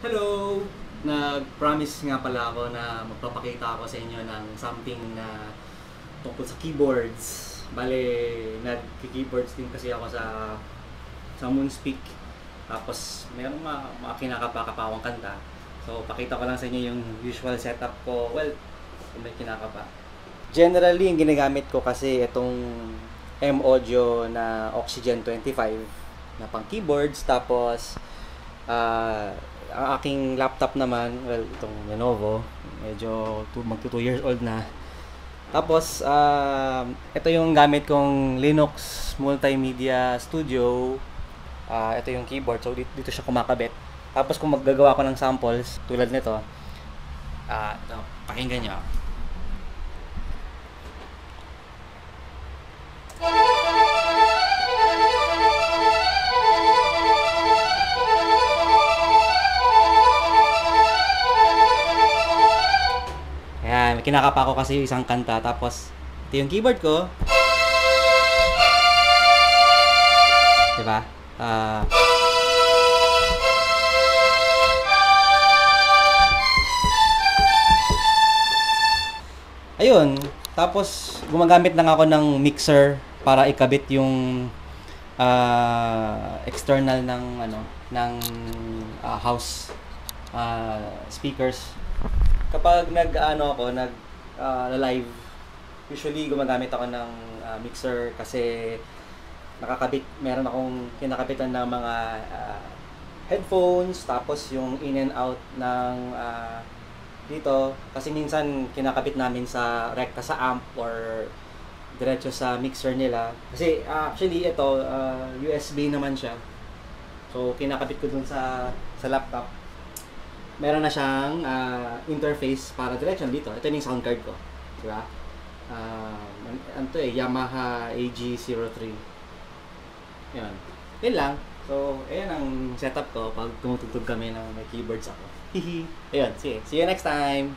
Hello! Nag-promise nga pala ako na magpapakita ako sa inyo ng something na tungkol sa keyboards. Bale, nag-keyboards din kasi ako sa Moonspeak. Tapos, merong mga kinakapa-kapawang kanta. So, pakita ko lang sa inyo yung usual setup ko. Well, kung may kinakapa. Generally, yung ginagamit ko kasi itong M-Audio na Oxygen 25 na pang keyboards. Tapos, ang aking laptop naman, well, itong Lenovo, medyo magto 2 years old na. Tapos, ito yung gamit kong Linux Multimedia Studio. Ito yung keyboard, so dito siya kumakabit. Tapos kung maggagawa ko ng samples, tulad nito, ito, pakinggan nyo. Ayan, kinakapa ko kasi isang kanta. Tapos, ito yung keyboard ko. Diba? Ayun. Tapos, gumagamit lang ako ng mixer para ikabit yung external ng house speakers. Kapag live, usually gumagamit ako ng mixer kasi meron akong kinakapitan ng mga headphones, tapos yung in and out ng dito, kasi minsan kinakabit namin sa rekta sa amp or diretso sa mixer nila. Kasi actually ito, USB naman siya. So kinakabit ko dun sa laptop. Meron na siyang interface para diretso dito. Ito yung sound card ko. Diba? Yamaha AG03. Yan. Yan lang. So, ayan ang setup ko pag tumutugtog kami ng may keyboards ako. Hihi. Ayun, see you next time!